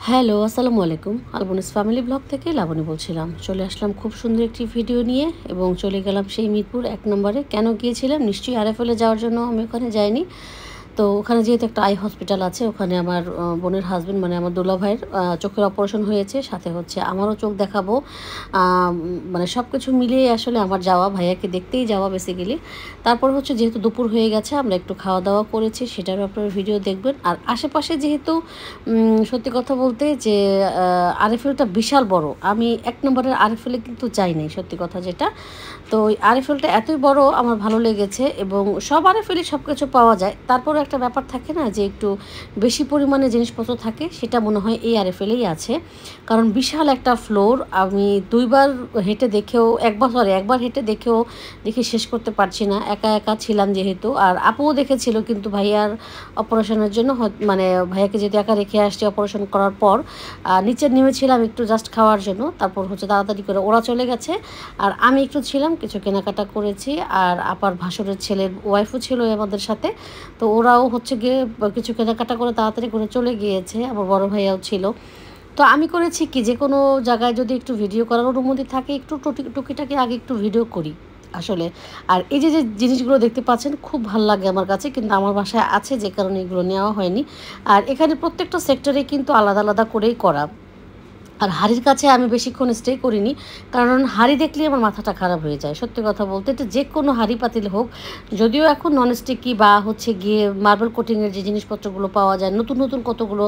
Hello, আসসালামু আলাইকুম। আলবনিস family blog থেকে লাবণী বলছিলাম। চলে আসলাম খুব সুন্দর একটি ভিডিও নিয়ে এবং চলে গেলাম সেই মিরপুর ১ নম্বরে। কেন গিয়েছিলাম? নিশ্চয়ই আরএফএলে যাওয়ার জন্য আমি ওখানে যাইনি। তো ওখানে যেহেতু একটা আই হসপিটাল আছে, ওখানে আমার বোনের হাসব্যান্ড মানে আমার দুলাভাইয়ের চোখের অপারেশন হয়েছে। সাথে হচ্ছে আমারও চোখ দেখাবো। মানে সব কিছু মিলিয়ে আসলে আমার যাওয়া, ভাইয়াকে দেখতেই যাওয়া বেসিক্যালি। তারপর হচ্ছে যেহেতু দুপুর হয়ে গেছে, আমরা একটু খাওয়া-দাওয়া করেছি, সেটারও আপনারা ভিডিও দেখবেন। আর আশেপাশে যেহেতু সত্যি কথা বলতে যে আরএফএলটা বিশাল বড়। আমি ১ নম্বরের আরএফএলে কিন্তু যাই নাই, সত্যি কথা যেটা। তো ওই আরএফএলটা এতই বড় আমার ভালো লেগেছে এবং সব আরএফএলই সব কিছু পাওয়া যায়। তারপরও একটা ব্যাপার থাকে না যে একটু বেশি পরিমাণে জিনিসপত্র থাকে, সেটা মনে হয় এই আরএফএলেই আছে। কারণ বিশাল একটা ফ্লোর, আমি ২ বার হেঁটে দেখেও একবার হেঁটে দেখেও দেখে শেষ করতে পারছি না। একা ছিলাম যেহেতু। আর আপুও দেখেছিল কিন্তু ভাইয়ার অপারেশনের জন্য মানে ভাইয়াকে যেহেতু একা রেখে আসছি অপারেশন করার পর, নিচে নেমেছিলাম একটু জাস্ট খাওয়ার জন্য। তারপর হচ্ছে তাড়াতাড়ি করে ওরা চলে গেছে আর আমি একটু ছিলাম, কিছু কেনাকাটা করেছি। আর আপার ভাসুরের ছেলের ওয়াইফও ছিল আমাদের সাথে। তো ওরাও হচ্ছে গিয়ে কিছু কেনাকাটা করে তাড়াতাড়ি করে চলে গিয়েছে। আমার বড় ভাইয়াও ছিল। তো আমি করেছি কি, যে কোনো জায়গায় যদি একটু ভিডিও করার অনুমতি থাকে একটু টুকিটাকি আগে একটু ভিডিও করি আসলে। আর এই যে জিনিসগুলো দেখতে পাচ্ছেন খুব ভাল লাগে আমার কাছে, কিন্তু আমার বাসায় আছে যে কারণে এগুলো নেওয়া হয়নি। আর এখানে প্রত্যেকটা সেক্টরে কিন্তু আলাদা আলাদা করেই করা। আর হাঁড়ির কাছে আমি বেশিক্ষণ স্টে করিনি, কারণ হাঁড়ি দেখলেই আমার মাথাটা খারাপ হয়ে যায়। সত্যি কথা বলতে, এটা যে কোনো হাঁড়ি পাতিল হোক, যদিও এখন ননস্টিকি বা হচ্ছে গিয়ে মার্বেল কোটিংয়ের যে জিনিসপত্রগুলো পাওয়া যায়, নতুন নতুন কতগুলো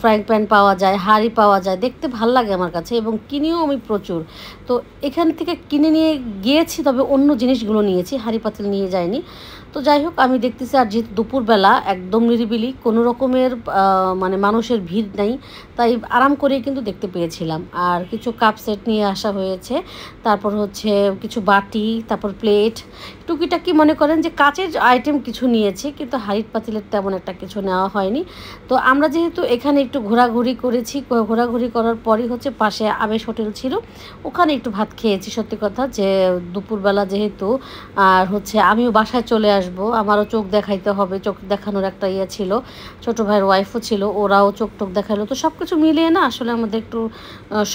ফ্রাইং প্যান পাওয়া যায়, হাঁড়ি পাওয়া যায়, দেখতে ভাল লাগে আমার কাছে এবং কিনেও আমি প্রচুর। তো এখান থেকে কিনে নিয়ে গিয়েছি, তবে অন্য জিনিসগুলো নিয়েছি, হাঁড়ি পাতিল নিয়ে যাইনি। তো যাই হোক, আমি দেখতেছি আর যেহেতু দুপুরবেলা একদম নিরিবিলি, কোনো রকমের মানে মানুষের ভিড় নেই, তাই আরাম করে কিন্তু দেখতে পেয়েছিলাম। আর কিছু কাপ সেট নিয়ে আসা হয়েছে, তারপর হচ্ছে কিছু বাটি, তারপর প্লেট, টুকিটাকি মনে করেন যে কাচের আইটেম কিছু নিয়েছি, কিন্তু হাঁড়ির পাতিলের তেমন একটা কিছু নেওয়া হয়নি। তো আমরা যেহেতু এখানে একটু ঘোরাঘুরি করেছি, ঘোরাঘুরি করার পরই হচ্ছে পাশে আবেশ হোটেল ছিল, ওখানে একটু ভাত খেয়েছি। সত্যি কথা যে দুপুরবেলা যেহেতু, আর হচ্ছে আমিও বাসায় চলে আসবো, আমারও চোখ দেখাইতে হবে, চোখ দেখানোর একটা ইয়ে ছিল, ছোটো ভাইয়ের ওয়াইফও ছিল, ওরাও চোখ দেখালো। তো সব কিছু মিলিয়ে না আসলে আমাদের একটু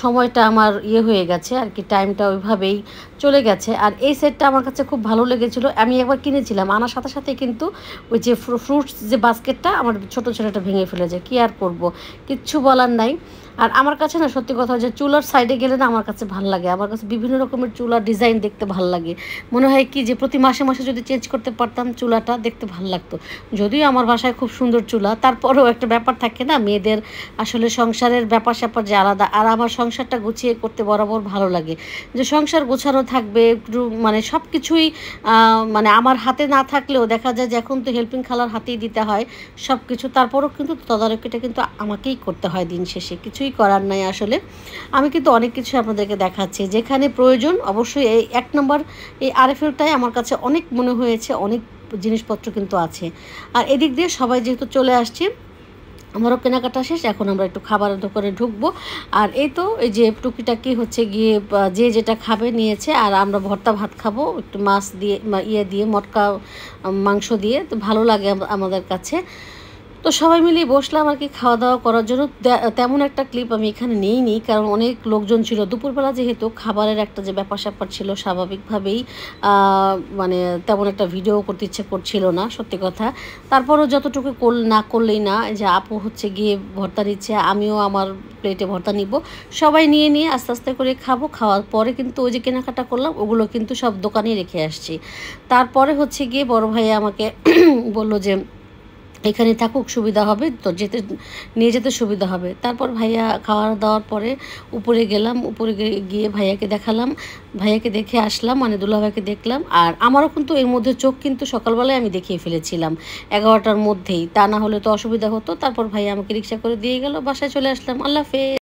সময়টা আমার ইয়ে হয়ে গেছে আর কি, টাইমটা ওইভাবেই চলে গেছে। আর এই সেটটা আমার কাছে খুব ভালো লেগেছিলো, আমি একবার কিনেছিলাম, আনার সাথে সাথে কিন্তু ওই যে ফ্রুটস যে বাস্কেটটা আমার ছোটো ছেলেটা ভেঙে ফেলেছে, কী আর করবো, কিচ্ছু বলার নাই। আর আমার কাছে না সত্যি কথা যে চুলার সাইডে গেলে না আমার কাছে ভাল লাগে, আমার কাছে বিভিন্ন রকমের চুলার ডিজাইন দেখতে ভাল লাগে। মনে হয় কি যে প্রতি মাসে মাসে যদি চেঞ্জ করতে পারতাম চুলাটা, দেখতে ভাল লাগতো। যদিও আমার বাসায় খুব সুন্দর চুলা, তারপরেও একটা ব্যাপার থাকে না, মেয়েদের আসলে সংসারের ব্যাপার স্যাপার যে আলাদা। আর আমার সংসারটা গুছিয়ে করতে বরাবর ভালো লাগে, যে সংসার গোছানো থাকবে একটু, মানে সব কিছুই মানে আমার হাতে না থাকলেও দেখা যায় যে এখন তো হেল্পিং খালার হাতেই দিতে হয় সব কিছু। তারপরেও কিন্তু তদারকিটা কিন্তু আমাকেই করতে হয় দিন শেষে, কিছুই করার নাই আসলে। আমি কিন্তু অনেক কিছু আপনাদেরকে দেখাচ্ছি, যেখানে প্রয়োজন অবশ্যই এই ১ নম্বর এই আরএফএলটাই আমার কাছে অনেক মনে হয়েছে, অনেক জিনিসপত্র কিন্তু আছে। আর এদিক দিয়ে সবাই যেহেতু চলে আসছে, আমারও কেনাকাটা শেষ, এখন আমরা একটু খাবারের দোকানে ঢুকবো। আর এই তো এই যে টুকিটাকি হচ্ছে গিয়ে যে যেটা খাবে নিয়েছে, আর আমরা ভর্তা ভাত খাবো একটু মাছ দিয়ে, ইয়ে দিয়ে, মটকা মাংস দিয়ে, তো ভালো লাগে আমাদের কাছে। তো সবাই মিলেই বসলাম আর কি খাওয়া দাওয়া করার জন্য। তেমন একটা ক্লিপ আমি এখানে নিইনি, কারণ অনেক লোকজন ছিল দুপুরবেলা, যেহেতু খাবারের একটা যে ব্যাপার স্যাপার ছিল, স্বাভাবিকভাবেই মানে তেমন একটা ভিডিও করতে ইচ্ছে করছিল না সত্যি কথা। তারপরও যতটুকু না করলেই না, যে আপু হচ্ছে গিয়ে ভর্তা নিচ্ছে, আমিও আমার প্লেটে ভর্তা নিব, সবাই নিয়ে আস্তে আস্তে করে খাবো। খাওয়ার পরে কিন্তু ওই যে কেনাকাটা করলাম ওগুলো কিন্তু সব দোকানেই রেখে আসছি। তারপরে হচ্ছে গিয়ে বড় ভাইয়া আমাকে বলল যে এখানে থাকুক, সুবিধা হবে তো, নিয়ে যেতে সুবিধা হবে। তারপর ভাইয়া খাওয়া দাওয়ার পরে উপরে গেলাম, উপরে গিয়ে ভাইয়াকে দেখালাম, ভাইয়াকে দেখে আসলাম, মানে দুলাভাইকে দেখলাম। আর আমারও কিন্তু এর মধ্যে চোখ কিন্তু সকালবেলায় আমি দেখিয়ে ফেলেছিলাম 11টার মধ্যেই, তা না হলে তো অসুবিধা হতো। তারপর ভাইয়া আমাকে রিক্সা করে দিয়ে গেল, বাসায় চলে আসলাম। আল্লাহ হাফেজ।